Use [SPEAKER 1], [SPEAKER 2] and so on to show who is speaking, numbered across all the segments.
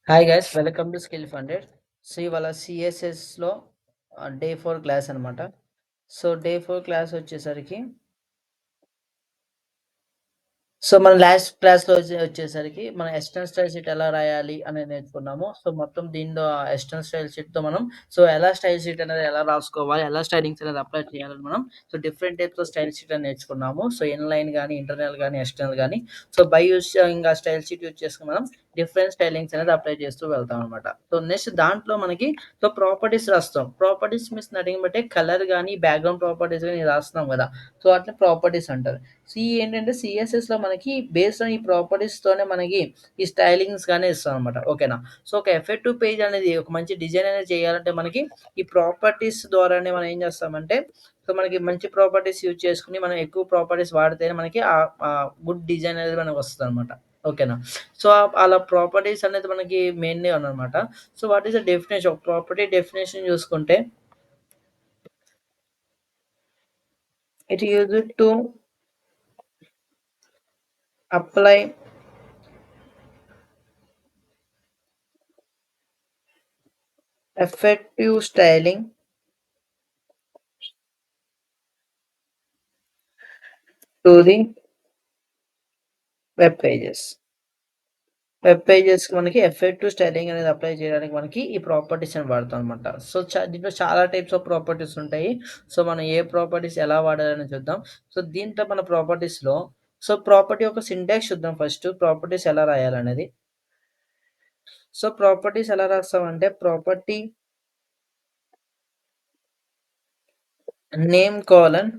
[SPEAKER 1] Hi guys, welcome to skill funded. So ఇవాళ సిఎస్ఎస్లో day 4 class అనమాట. So day 4 class వచ్చేసరికి మన లాస్ట్ క్లాస్‌లో వచ్చేసరికి మనం ఎక్స్టర్నల్ స్టైల్ షీట్ ఎలా రాయాలి అనేది నేర్చుకున్నాము. సో మొత్తం దీనిలో ఎక్స్టర్నల్ స్టైల్ షీట్‌తో మనం ఎలా స్టైల్ షీట్ అనేది ఎలా రాసుకోవాలి, ఎలా స్టైలింగ్స్ అనేది అప్లై చేయాలని మనం different types of style sheet అని నేర్చుకున్నాము. సో ఇన్‌లైన్ గాని, ఇంటర్నల్ గాని, ఎక్స్టర్నల్ గాని. బై యూజింగ్ ఆ స్టైల్ షీట్ యూజ్ చేసుకొని మనం డిఫరెంట్ స్టైలింగ్స్ అనేది అప్లై చేస్తూ వెళ్తాం అనమాట. నెక్స్ట్ దాంట్లో మనకి ప్రాపర్టీస్ రాస్తాం. Properties means nothing but colour గాని, బ్యాక్‌గ్రౌండ్ ప్రాపర్టీస్ గాని రాస్తున్నాం కదా! అట్లా ప్రాపర్టీస్ అంటారు. ఏంటంటే సిఎస్ఎస్‌లో మనకి బేస్డ్ ఆన్ ఈ ప్రాపర్టీస్‌తోనే మనకి ఈ స్టైలింగ్స్ గాని ఇస్తామనమాట. ఓకేనా? ఒక ఎఫెక్టివ్ పేజ్ అనేది ఒక మంచి డిజైన్ అనేది చేయాలంటే మనకి ఈ ప్రాపర్టీస్ ద్వారానే మనం ఏం చేస్తామంటే మనకి మంచి ప్రాపర్టీస్ యూజ్ చేసుకొని మనం ఎక్కువ ప్రాపర్టీస్ వాడితేనే మనకి గుడ్ డిజైన్ అనేది మనకు వస్తదనమాట. ఓకేనా? అలా ప్రాపర్టీస్ అనేది మనకి మెయిన్‌గా అనమాట. What is the definition of property definition చూసుకుంటే it used to apply effective styling to the web pages. Web పేజెస్‌కి మనకి ఎఫెక్టివ్ స్టైలింగ్ అనేది అప్లై చేయడానికి మనకి ఈ ప్రాపర్టీస్‌ని వాడతాం అనమాట. దీంట్లో చాలా టైప్స్ ఆఫ్ ప్రాపర్టీస్ ఉంటాయి. మనం ఏ ప్రాపర్టీస్ ఎలా వాడాలని చూద్దాం. దీంట్లో మన ప్రాపర్టీస్‌లో ప్రాపర్టీ యొక్క సింటాక్స్ చూద్దాం ఫస్ట్. ప్రాపర్టీస్ ఎలా రాయాలనేది. ప్రాపర్టీస్ ఎలా రాస్తామంటే property name colon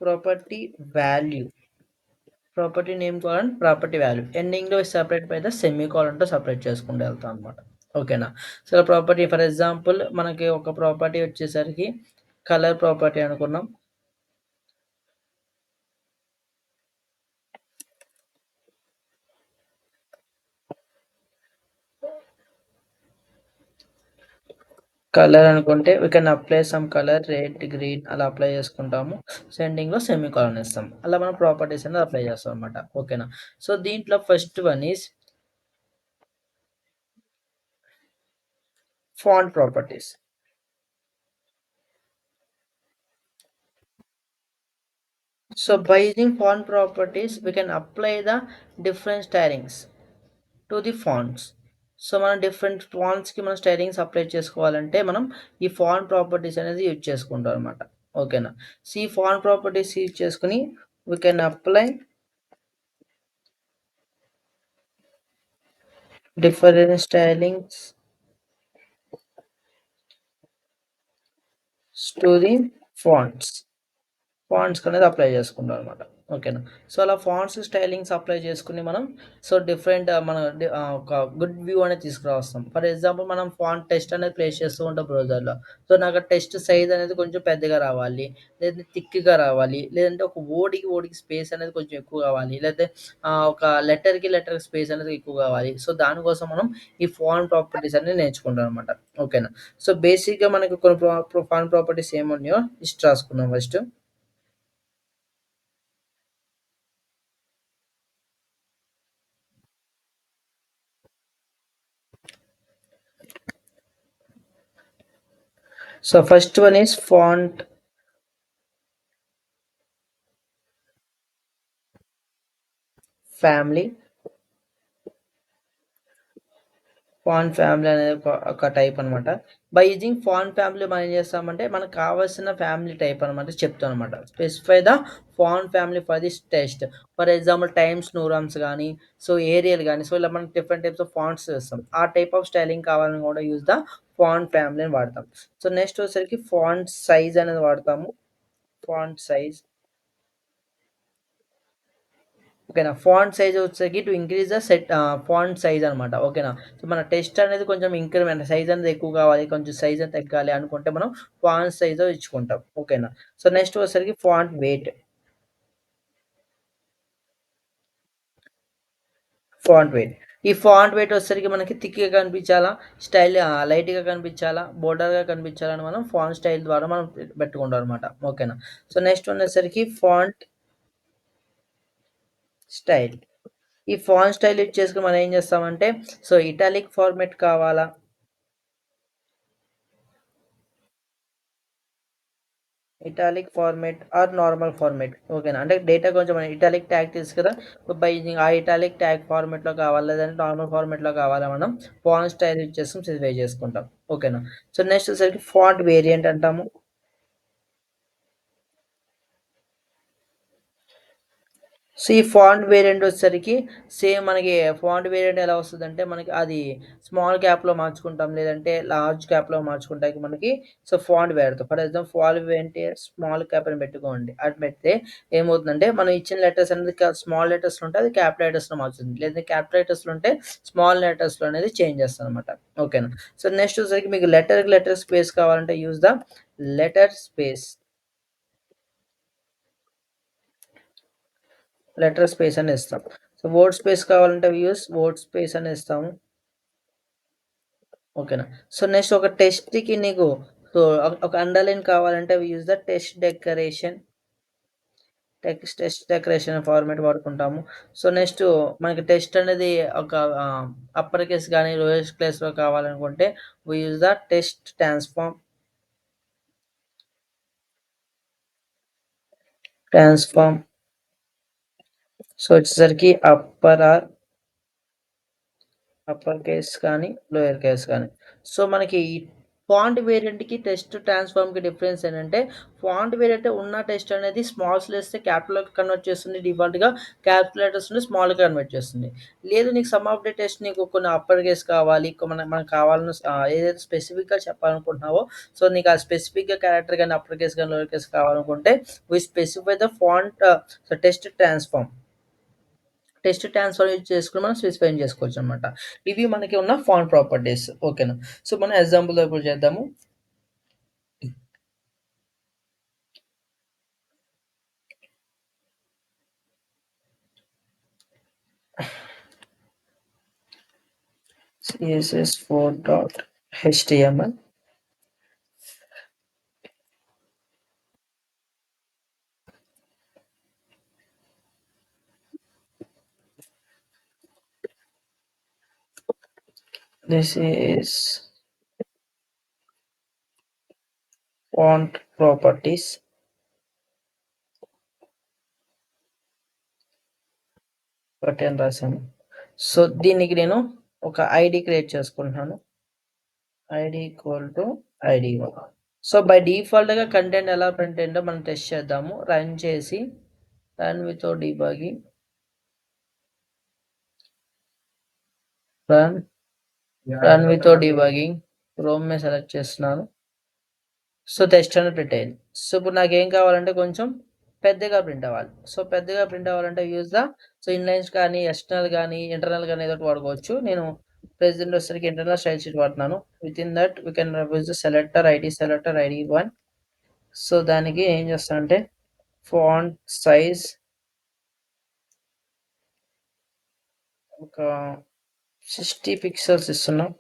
[SPEAKER 1] property value. Property name colon property value ఎండింగ్‌లో సెపరేట్ బై ద సెమీకోలన్‌తో సెపరేట్ చేసుకుంటూ వెళ్తాం అనమాట. ఓకేనా? ప్రాపర్టీ ఫర్ ఎగ్జాంపుల్ మనకి ఒక ప్రాపర్టీ వచ్చేసరికి కలర్ ప్రాపర్టీ అనుకున్నాం. కలర్ అనుకుంటే we can apply some colour red, green అలా అప్లై చేసుకుంటాము. ఎండింగ్‌లో సెమీకోలన్ ఇస్తాం. అలా మనం ప్రాపర్టీస్ అనేది అప్లై చేస్తాం అనమాట. ఓకేనా? దీంట్లో first one is font properties. By using font properties, we can apply the different stylings to the fonts. మనం డిఫరెంట్ ఫాంట్స్‌కి మనం స్టైలింగ్స్ అప్లై చేసుకోవాలంటే మనం ఈ ఫాంట్ ప్రాపర్టీస్ అనేది యూజ్ చేసుకుంటాం అనమాట. ఓకేనా? ఈ ఫాంట్ ప్రాపర్టీస్ యూజ్ చేసుకొని we can apply different stylings to the fonts. ఫాంట్స్‌కి అనేది అప్లై చేసుకుంటాం అనమాట. ఓకేనా? అలా ఫాంట్స్ స్టైలింగ్స్ అప్లై చేసుకొని మనం డిఫరెంట్ ఒక గుడ్ వ్యూ అనేది తీసుకురావస్తాం. ఫర్ ఎగ్జాంపుల్ మనం ఫాంట్ టెస్ట్ అనేది ప్లేస్ చేస్తూ ఉంటాం బ్రౌజర్‌లో. నాకు ఆ టెక్స్ట్ సైజ్ అనేది కొంచెం పెద్దగా రావాలి. లేదంటే థిక్‌గా రావాలి. లేదంటే ఒక ఓడికి స్పేస్ అనేది కొంచెం ఎక్కువ కావాలి. లేతే ఒక లెటర్‌కి స్పేస్ అనేది ఎక్కువ కావాలి. దానికోసం మనం ఈ ఫాంట్ ప్రాపర్టీస్ అనేది నేర్చుకుంటాం అనమాట. ఓకేనా? బేసిక్‌గా మనకు కొన్ని ఫాంట్ ప్రాపర్టీస్ ఏమున్నాయో list రాసుకుందాం first. First one is font family. Font family అనేది ఒక టైప్ అనమాట. బై యూజింగ్ ఫాంట్ ఫ్యామిలీ మనం ఏం చేస్తామంటే మనకు కావాల్సిన ఫ్యామిలీ టైప్ అనమాట చెప్తామనమాట. Specify the font family for this test. For example Times New Romans గానీ, ఏరియల్ గానీ, ఇలా మనం డిఫరెంట్ టైప్స్ ఆఫ్ ఫాంట్స్ చేస్తాం. ఆ టైప్ ఆఫ్ స్టైలింగ్ కావాలని కూడా యూజ్ ద ఫాంట్ ఫ్యామిలీని వాడతాం. నెక్స్ట్ వచ్చేసరికి ఫాంట్ సైజ్ అనేది వాడతాము. Font size. ఓకేనా? ఫాంట్ సైజ్ వచ్చేసరికి to increase the font size అనమాట. ఓకేనా? మన టెక్స్ట్ అనేది కొంచెం ఇంక్రిమెంట్ సైజ్ అనేది ఎక్కువ కావాలి, కొంచెం సైజ్ అనేది తగ్గాలి అనుకుంటే మనం ఫాంట్ సైజ్ ఇచ్చుకుంటాం. ఓకేనా? నెక్స్ట్ వచ్చేసరికి ఫాంట్ వెయిట్. Font wait. ఈ ఫాంట్ వెయిట్ వచ్చేసరికి మనకి థిక్‌గా కనిపించాలా, లైట్‌గా కనిపించాలా, బోల్డర్‌గా కనిపించాలని మనం ఫాంట్ స్టైల్ ద్వారా మనం పెట్టుకుంటాం అనమాట. ఓకేనా? నెక్స్ట్ వన్ వచ్చేసరికి ఫాంట్ స్టైల్. ఈ ఫాంట్ స్టైల్ యూజ్ చేసుకొని మనం ఏం చేస్తామంటే, సో, ఇటాలిక్ ఫార్మాట్ కావాలా? Italic format or normal format. ఓకేనా? అంటే డేటా కొంచెం ఇటాలిక్ ట్యాగ్ తెలుసు కదా! బై యూజింగ్ ఆ ఇటాలిక్ ట్యాగ్ ఫార్మాట్‌లో కావాలా? లేదంటే నార్మల్ ఫార్మాట్‌లో కావాలా? మనం ఫాంట్ స్టైల్ యూజ్ చేసుకొని స్పెసిఫై చేసుకుంటాం. ఓకేనా? సో, నెక్స్ట్ వచ్చేసరికి ఫాంట్ వేరియంట్ అంటాము. సో, ఈ ఫాంట్ వేరియంట్ వచ్చేసరికి సేమ్ మనకి ఫాంట్ వేరియంట్ ఎలా వస్తదంటే, మనకి అది స్మాల్ క్యాప్‌లో మార్చుకుంటాం. లేదంటే లార్జ్ క్యాప్‌లో మార్చుకుంటానికి మనకి సో, ఫాంట్ వాడతాం. ఫర్ ఎగ్జాంపుల్ ఫాంట్ ఏంటి స్మాల్ క్యాప్ అని పెట్టుకోండి. అది పెడితే ఏమవుతుందంటే, మనం ఇచ్చిన లెటర్స్ అనేది స్మాల్ లెటర్స్‌లో ఉంటే అది క్యాపిటల్ లెటర్స్‌లో మారుతుంది. లేదా క్యాపిటల్ లెటర్స్‌లో ఉంటే స్మాల్ లెటర్స్‌లో అనేది చేంజ్ చేస్తామనమాట. ఓకేనా. సో, నెక్స్ట్ వచ్చేసరికి మీకు లెటర్‌కి లెటర్ స్పేస్ కావాలంటే use the letter space. Letter space అని ఇస్తాం. సో, వర్డ్ స్పేస్ కావాలంటే యూజ్ వర్డ్ స్పేస్ అని ఇస్తాము. ఓకేనా. సో, నెక్స్ట్ ఒక టెక్స్ట్‌కి నీకు సో, ఒక అండర్‌లైన్ కావాలంటే we use the text decoration. Text decoration format వాడుకుంటాము. సో, నెక్స్ట్ మనకి టెక్స్ట్ అనేది ఒక అప్పర్ కేస్ గాని, లోయర్ కేస్‌లో కావాలనుకుంటే we use the text transform. Transform. So, వచ్చేసరికి అప్పర్ కేస్ కానీ, లోయర్ కేస్ కానీ. సో, మనకి ఫాంట్ వేరియంట్‌కి, టెక్స్ట్ ట్రాన్స్‌ఫార్మ్‌కి డిఫరెన్స్ ఏంటంటే, ఫాంట్ వేరియంట్ ఉన్న టెక్స్ట్ అనేది స్మాల్స్‌లో ఇస్తే క్యాపిటల్‌లోకి కన్వర్ట్ చేస్తుంది డిఫాల్ట్‌గా. క్యాపిటల్ లెటర్స్ నుండి స్మాల్‌గా కన్వర్ట్ చేస్తుంది. లేదు నీకు సమ్ ఆఫ్ ద టెక్స్ట్ నీకు కొన్ని అప్పర్ కేస్ కావాలి, మనకు కావాలని ఏదైతే స్పెసిఫిక్‌గా చెప్పాలనుకుంటున్నావో, సో, నీకు ఆ స్పెసిఫిక్‌గా క్యారెక్టర్ గాని, అప్పర్ కేస్ గాని, లోయర్ కేస్ కావాలనుకుంటే, we specify the font so, text transform. Test transfer use చేసుకొని మనం స్పెసిఫై చేసుకోవచ్చనమాట. ఇవి మనకి ఉన్న ఫాంట్ ప్రాపర్టీస్. ఓకేనా. సో, మనం ఎగ్జాంపుల్‌తో ఇప్పుడు చేద్దాము. css4.html. This is font properties. ఒకటి అని రాసాను. సో, దీనికి నేను ఒక ఐడీ క్రియేట్ చేసుకుంటున్నాను. ID equal to ID one. So, by డిఫాల్ట్‌గా కంటెంట్ ఎలా ప్రింట్ అయిందో మనం టెస్ట్ చేద్దాము. రన్ చేసి run without debugging. Run run without debugging. Chrome మీద సెలెక్ట్ చేస్తున్నాను. సో, టెస్ట్ అనేది ప్రింట్ అయింది. సో, ఇప్పుడు నాకేం కావాలంటే కొంచెం పెద్దగా ప్రింట్ అవ్వాలి. సో, పెద్దగా ప్రింట్ అవ్వాలంటే యూజ్ ద సో, ఇన్‌లైన్స్ కానీ, ఎక్స్టర్నల్ గానీ, ఇంటర్నల్ గానీ ఏదో ఒకటి వాడుకోవచ్చు. నేను ప్రెజెంట్ వచ్చేసరికి ఇంటర్నల్ స్టైల్ షీట్ వాడుతున్నాను. Within that we can use the selector ID one. So, దానికి ఏం చేస్తానంటే ఫాంట్ సైజ్ ఒక 60 పిక్సెల్స్ ఇస్తున్నాం.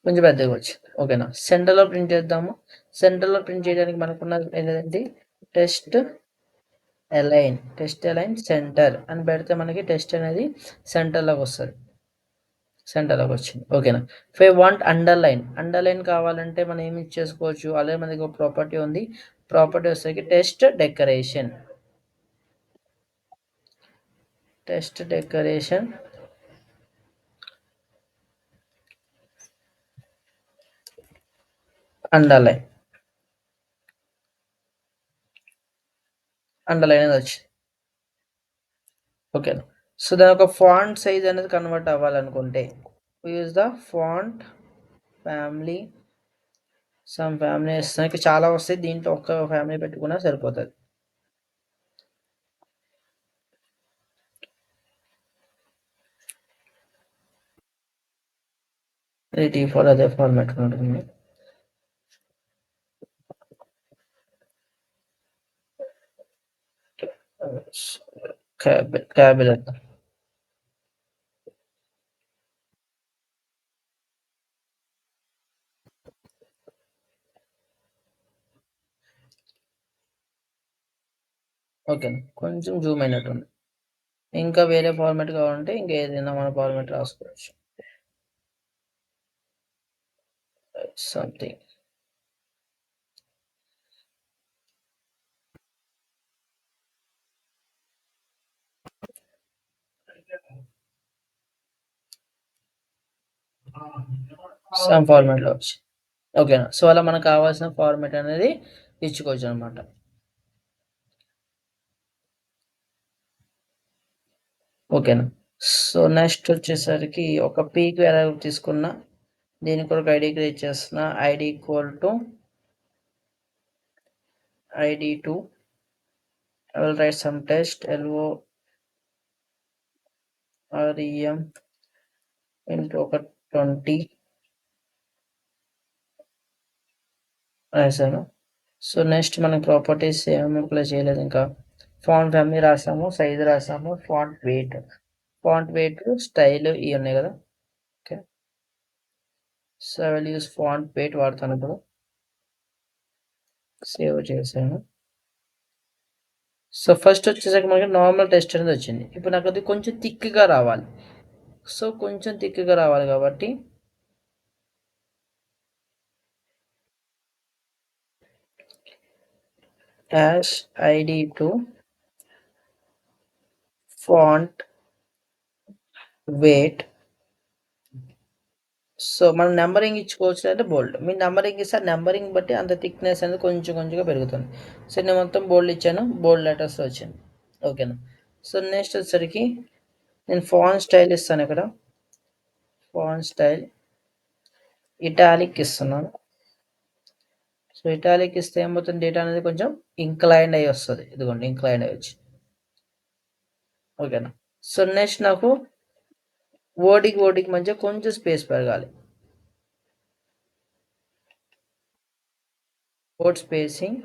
[SPEAKER 1] కొంచెం పెద్దగా వచ్చింది. ఓకేనా. సెంటర్‌లో ప్రింట్ చేద్దాము. సెంటర్‌లో ప్రింట్ చేయడానికి మనకున్నది ఏంటిదంటే టెస్ట్ అలైన్ సెంటర్ అని పెడితే మనకి టెస్ట్ అనేది సెంటర్‌లోకొస్తది. సెంటర్‌లోకొచ్చింది. ఓకేనా. ఇఫ్ ఐ వాంట్ అండర్‌లైన్ కావాలంటే మనం ఏమి చేసుకోవచ్చు. ఆల్రెడీ మనకి ఒక ప్రాపర్టీ ఉంది. ప్రాపర్టీ వచ్చేసరికి టెస్ట్ డెకరేషన్ అండర్‌లైన్. అండర్‌లైన్ అనేది వచ్చింది. ఓకేనా. సో, దాని ఒక ఫాంట్ సైజ్ అనేది కన్వర్ట్ అవ్వాలనుకుంటే use the font family. Some families నాకు చాలా వస్తాయి. దీంట్లో ఒక్క ఫ్యామిలీ పెట్టుకున్నా సరిపోతది. ఇది డిఫాల్ట్ అదే ఫార్మాట్ ఉంటుంది. క్యాబినెట్. ఓకేనా. కొంచెం జూమ్ అయినట్టుంది. ఇంకా వేరే ఫార్మాట్ కావాలంటే ఇంకా ఏదైనా మన ఫార్మాట్ రాసుకోవచ్చు. సంథింగ్. సమ్ ఫార్మాట్‌లో వచ్చి. ఓకేనా. సో, అలా మనకు కావాల్సిన ఫార్మాట్ అనేది ఇచ్చుకోవచ్చనమాట. ఓకేనా. సో, నెక్స్ట్ వచ్చేసరికి ఒక పీక్ వాల్యూ తీసుకున్న, దీనికి కూడా ఒక ఐడీ క్రియేట్ చేస్తున్నా. ID equal to ID two I will write some text LOREM into ఒక 20 రాసాను. సో, నెక్స్ట్ మనకి ప్రాపర్టీస్ ఏమి అప్లై చేయలేదు ఇంకా. ఫాంట్ ఫ్యామిలీ రాసాము, సైజ్ రాసాము, ఫాంట్ వెయిట్, స్టైల్ ఇవి ఉన్నాయి కదా. Okay. So, I will use font weight వాడతాను ఇప్పుడు. సేవ్ చేశాను. సో, ఫస్ట్ వచ్చేసరికి మనకి నార్మల్ టెక్స్ట్ అనేది వచ్చింది. ఇప్పుడు నాకు అది కొంచెం థిక్‌గా రావాలి. సో, కొంచెం థిక్‌గా రావాలి కాబట్టి డాష్ ఐడీ2 ఫాంట్ వెయిట్. సో, మనం నంబరింగ్ ఇచ్చుకోవచ్చు లేదంటే బోల్డ్. మీరు నంబరింగ్ ఇస్తే నంబరింగ్ బట్టి అంత థిక్‌నెస్ అనేది కొంచెం కొంచెంగా పెరుగుతుంది. సో, నేను మొత్తం బోల్డ్ ఇచ్చాను. బోల్డ్ లెటర్స్‌లో వచ్చింది. ఓకేనా. సో, నెక్స్ట్ వచ్చేసరికి నేను ఫాంట్ స్టైల్ ఇస్తాను ఇక్కడ. ఫాంట్ స్టైల్ ఇటాలిక్ ఇస్తున్నాను. సో, ఇటాలిక్ ఇస్తే ఏమవుతుంది, డేటా అనేది కొంచెం ఇంక్లైన్డ్ అయ్యి వస్తది. ఇదిగోండి ఇంక్లైన్డ్ అయ్యి వచ్చి. ఓకేనా. సో, నెక్స్ట్ నాకు వర్డ్‌కి మధ్య కొంచెం స్పేస్ పెరగాలి. Word spacing.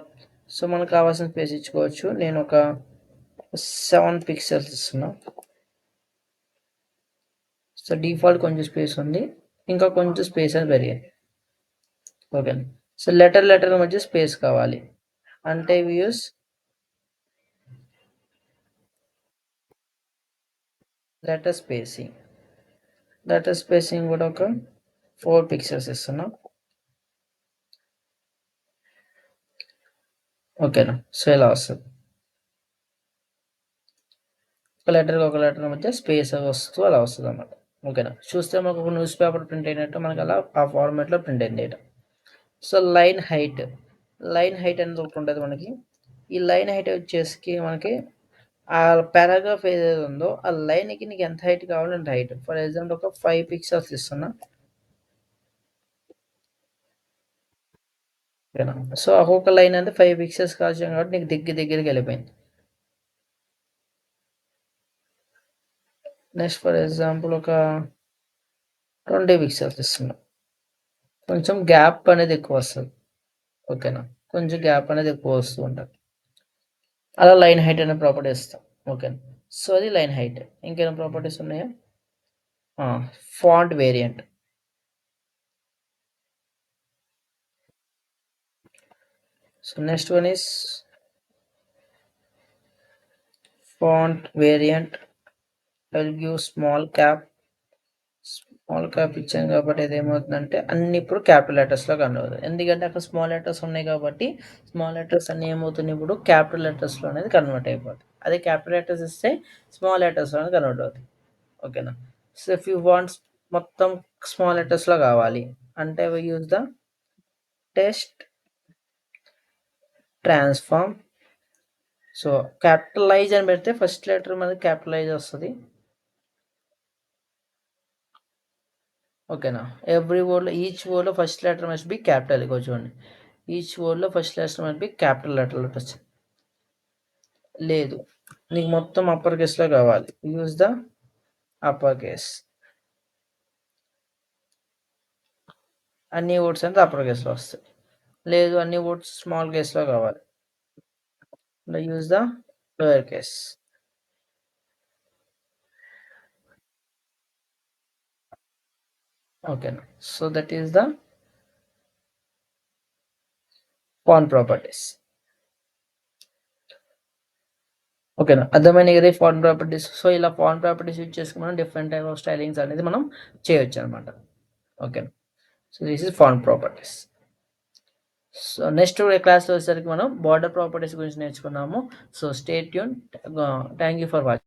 [SPEAKER 1] సో, మనకు కావాల్సిన స్పేస్ ఇచ్చుకోవచ్చు. నేను ఒక 7 పిక్సెల్స్ ఇస్తున్నా. సో, డిఫాల్ట్ కొంచెం స్పేస్ ఉంది. ఇంకా కొంచెం స్పేస్ అనేది పెరిగింది. ఓకేనా. సో, లెటర్ మధ్య స్పేస్ కావాలి. అంటే we use letter spacing. Letter spacing కూడా ఒక 4 పిక్సెల్స్ ఇస్తున్నా. ఓకేనా. సో, ఇలా వస్తది. ఒక లెటర్ మధ్య స్పేస్ వస్తూ అలా వస్తదన్నమాట. ఓకేనా. చూస్తే మనకు ఒక న్యూస్ పేపర్ ప్రింట్ అయినట్టు మనకు అలా ఆ ఫార్మాట్‌లో ప్రింట్ అయింది డేటా. సో, లైన్ హైట్ అనేది ఒకటి ఉంటది మనకి. ఈ లైన్ హైట్ వచ్చేసి మనకి ఆ పారాగ్రాఫ్ ఏదైతే ఉందో ఆ లైన్‌కి నీకు ఎంత హైట్ కావాలో అంత హైట్. ఫర్ ఎగ్జాంపుల్ ఒక 5 పిక్సెల్స్ ఇస్తున్నా. ఓకేనా. సో, ఒక్కొక్క లైన్ అంటే 5 పిక్సెల్స్ కాల్చాం కాబట్టి నీకు దగ్గరికి వెళ్ళిపోయింది. నెక్స్ట్ ఫర్ ఎగ్జాంపుల్ ఒక 20 పిక్సెల్స్ ఇస్తున్నా. కొంచెం గ్యాప్ అనేది ఎక్కువ వస్తది. ఓకేనా. కొంచెం గ్యాప్ అనేది ఎక్కువ వస్తూ ఉంటది. అలా లైన్ హైట్ అనే ప్రాపర్టీ ఇస్తాం. ఓకేనా. సో, అది లైన్ హైట్. ఇంకేమైనా ప్రాపర్టీస్ ఉన్నాయా? Font variant. So, next one is font variant. I will give small cap ఇచ్చాను కాబట్టి అది ఏమవుతుందంటే అన్ని ఇప్పుడు క్యాపిటల్ లెటర్స్‌లో కన్వర్ట్ అవుతాయి. ఎందుకంటే అక్కడ స్మాల్ లెటర్స్ ఉన్నాయి కాబట్టి స్మాల్ లెటర్స్ అన్నీ ఏమవుతున్నాయి ఇప్పుడు క్యాపిటల్ లెటర్స్‌లో అనేది కన్వర్ట్ అయిపోతాయి. అదే క్యాపిటల్ లెటర్స్ ఇస్తే స్మాల్ లెటర్స్‌లో అనేది కన్వర్ట్ అవుతాయి. ఓకేనా. సో, ఇఫ్ యూ వాంట్స్ మొత్తం స్మాల్ లెటర్స్‌లో కావాలి అంటే we use the test transform. So, capitalize అని పెడితే ఫస్ట్ లెటర్ మనకి క్యాపిటలైజ్ వస్తది. ఓకేనా. ఈచ్ వర్డ్‌లో first letter must be capital. ఇగో చూడండి. ఈచ్ వర్డ్‌లో first letter must be capital letters. లేదు. నీకు మొత్తం అప్పర్ కేస్‌లో కావాలి. Use the upper case. అన్ని వర్డ్స్ అంతా అప్పర్ కేస్‌లో వస్తాయి. లేదు అన్ని వర్డ్స్ స్మాల్ కేస్‌లో కావాలి. Use the lower case. ఓకేనా. So, that is the font properties. ఓకేనా? అర్థమైనయి గదా! ఈ ఫాంట్ ప్రాపర్టీస్. సో, ఇలా ఫాంట్ ప్రాపర్టీస్ యూజ్ చేసుకొని మనం డిఫరెంట్ టైప్ ఆఫ్ స్టైలింగ్స్ అనేది మనం చేయొచ్చనమాట. ఓకేనా? So, this is font properties. So, next క్లాస్‌లో వచ్చేసరికి మనం బోర్డర్ ప్రాపర్టీస్ గురించి నేర్చుకున్నాము. So, stay tune. Thank you for watching.